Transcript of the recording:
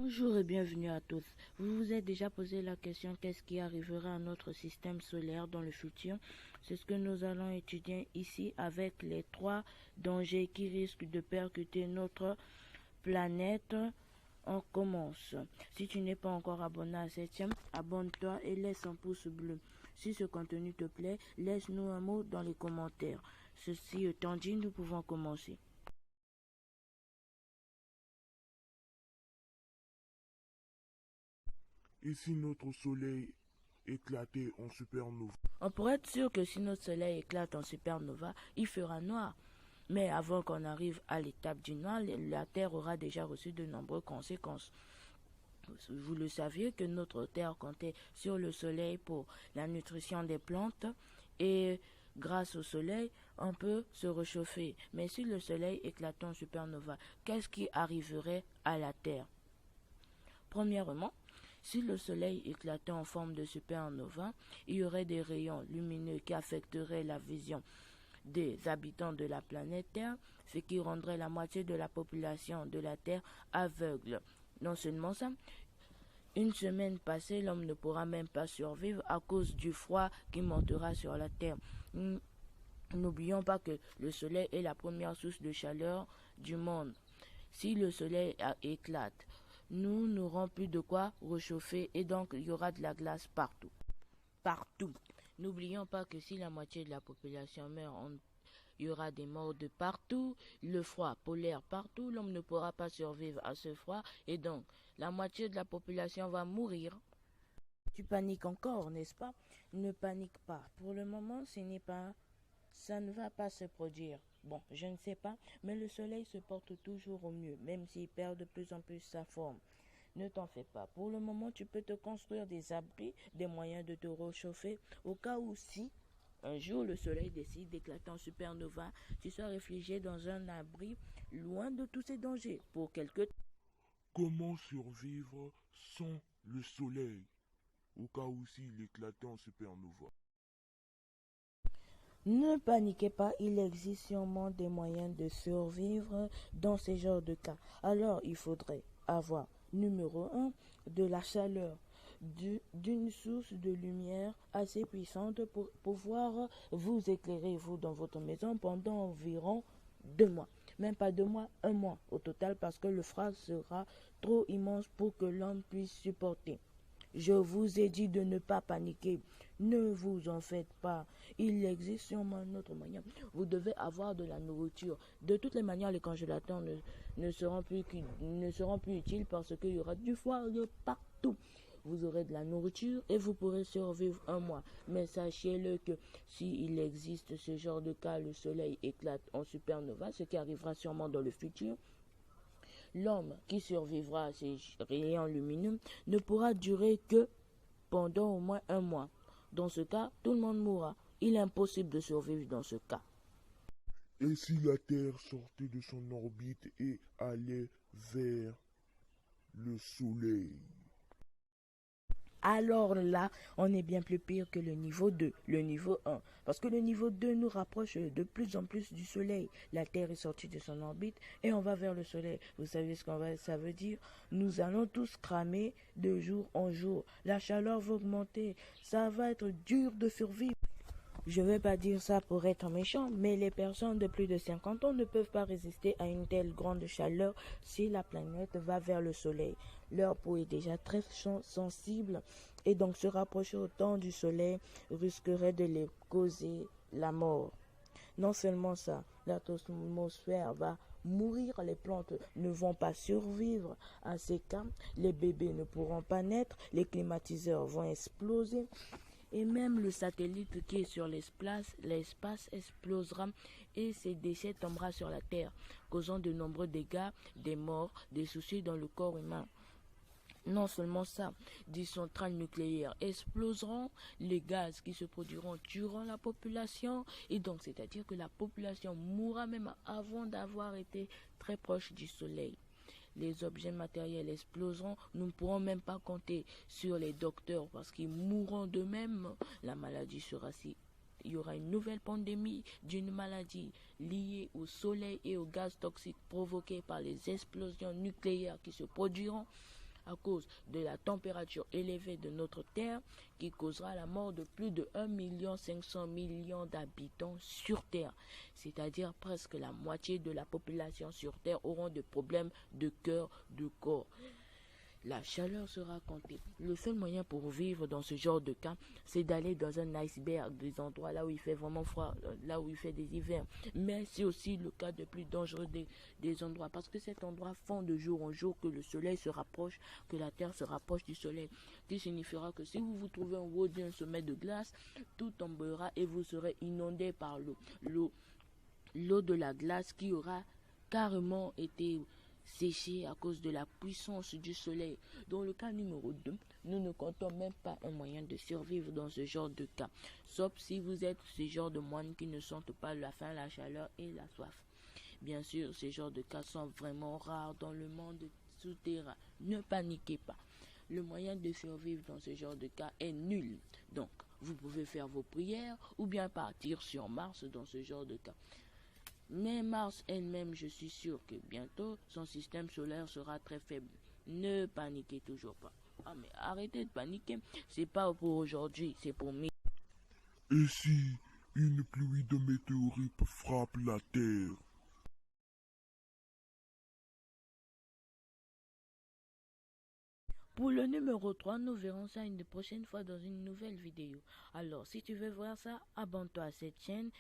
Bonjour et bienvenue à tous. Vous vous êtes déjà posé la question qu'est-ce qui arrivera à notre système solaire dans le futur? C'est ce que nous allons étudier ici avec les 3 dangers qui risquent de percuter notre planète. On commence. Si tu n'es pas encore abonné à cette chaîne, abonne-toi et laisse un pouce bleu. Si ce contenu te plaît, laisse-nous un mot dans les commentaires. Ceci étant dit, nous pouvons commencer. Et si notre soleil éclatait en supernova? On pourrait être sûr que si notre soleil éclate en supernova, il fera noir. Mais avant qu'on arrive à l'étape du noir, la Terre aura déjà reçu de nombreuses conséquences. Vous le saviez que notre Terre comptait sur le soleil pour la nutrition des plantes et grâce au soleil, on peut se réchauffer. Mais si le soleil éclatait en supernova, qu'est-ce qui arriverait à la Terre? Premièrement, si le soleil éclatait en forme de supernova, il y aurait des rayons lumineux qui affecteraient la vision des habitants de la planète Terre, ce qui rendrait la moitié de la population de la Terre aveugle. Non seulement ça, une semaine passée, l'homme ne pourra même pas survivre à cause du froid qui montera sur la Terre. N'oublions pas que le soleil est la première source de chaleur du monde. Si le soleil éclate, nous n'aurons plus de quoi réchauffer et donc il y aura de la glace partout. Partout. N'oublions pas que si la moitié de la population meurt, il y aura des morts de partout, le froid polaire partout, l'homme ne pourra pas survivre à ce froid et donc la moitié de la population va mourir. Tu paniques encore, n'est-ce pas? Ne panique pas. Pour le moment, ça ne va pas se produire. Bon, je ne sais pas, mais le soleil se porte toujours au mieux, même s'il perd de plus en plus sa forme. Ne t'en fais pas. Pour le moment, tu peux te construire des abris, des moyens de te réchauffer, au cas où si un jour le soleil décide d'éclater en supernova, tu sois réfugié dans un abri loin de tous ces dangers pour quelque temps. Comment survivre sans le soleil au cas où s'il éclatait en supernova? Ne paniquez pas, il existe sûrement des moyens de survivre dans ce genre de cas. Alors, il faudrait avoir, numéro 1, de la chaleur, d'une source de lumière assez puissante pour pouvoir vous éclairer, vous, dans votre maison pendant environ 2 mois. Même pas 2 mois, 1 mois au total, parce que le froid sera trop immense pour que l'homme puisse supporter. Je vous ai dit de ne pas paniquer. Ne vous en faites pas. Il existe sûrement un autre moyen. Vous devez avoir de la nourriture. De toutes les manières, les congélateurs ne seront plus utiles parce qu'il y aura du froid de partout. Vous aurez de la nourriture et vous pourrez survivre 1 mois. Mais sachez-le que s'il existe ce genre de cas, le soleil éclate en supernova, ce qui arrivera sûrement dans le futur, l'homme qui survivra à ces rayons lumineux ne pourra durer que pendant au moins 1 mois. Dans ce cas, tout le monde mourra. Il est impossible de survivre dans ce cas. Et si la Terre sortait de son orbite et allait vers le soleil? Alors là, on est bien plus pire que le niveau 2, le niveau 1. Parce que le niveau 2 nous rapproche de plus en plus du soleil. La Terre est sortie de son orbite et on va vers le soleil. Vous savez ça veut dire? Nous allons tous cramer de jour en jour. La chaleur va augmenter. Ça va être dur de survivre. Je ne vais pas dire ça pour être méchant, mais les personnes de plus de 50 ans ne peuvent pas résister à une telle grande chaleur si la planète va vers le soleil. Leur peau est déjà très sensible et donc se rapprocher autant du soleil risquerait de les causer la mort. Non seulement ça, l'atmosphère va mourir, les plantes ne vont pas survivre à ces cas, les bébés ne pourront pas naître, les climatiseurs vont exploser. Et même le satellite qui est sur l'espace explosera et ses déchets tombera sur la Terre, causant de nombreux dégâts, des morts, des soucis dans le corps humain. Non seulement ça, des centrales nucléaires exploseront, les gaz qui se produiront tueront la population, et donc c'est-à-dire que la population mourra même avant d'avoir été très proche du Soleil. Les objets matériels exploseront, nous ne pourrons même pas compter sur les docteurs parce qu'ils mourront d'eux-mêmes. La maladie sera si. Il y aura une nouvelle pandémie d'une maladie liée au soleil et aux gaz toxiques provoqués par les explosions nucléaires qui se produiront. à cause de la température élevée de notre Terre qui causera la mort de plus de 1,5 million d'habitants sur Terre. C'est-à-dire presque la moitié de la population sur Terre auront des problèmes de cœur, de corps. La chaleur sera comptée. Le seul moyen pour vivre dans ce genre de cas, c'est d'aller dans un iceberg, des endroits là où il fait vraiment froid, là où il fait des hivers. Mais c'est aussi le cas de plus dangereux des endroits, parce que cet endroit fond de jour en jour, que le soleil se rapproche, que la terre se rapproche du soleil. Ce qui signifiera que si vous vous trouvez en haut d'un sommet de glace, tout tombera et vous serez inondé par l'eau de la glace qui aura carrément été séché à cause de la puissance du soleil. Dans le cas numéro 2, nous ne comptons même pas un moyen de survivre dans ce genre de cas, sauf si vous êtes ce genre de moines qui ne sentent pas la faim, la chaleur et la soif. Bien sûr, ces genres de cas sont vraiment rares dans le monde souterrain. Ne paniquez pas. Le moyen de survivre dans ce genre de cas est nul. Donc, vous pouvez faire vos prières ou bien partir sur Mars dans ce genre de cas. Mais Mars elle-même, je suis sûr que bientôt, son système solaire sera très faible. Ne paniquez toujours pas. Ah mais arrêtez de paniquer. C'est pas pour aujourd'hui, c'est pour mes... Et si une pluie de météorites frappe la Terre? Pour le numéro 3, nous verrons ça une prochaine fois dans une nouvelle vidéo. Alors, si tu veux voir ça, abonne-toi à cette chaîne.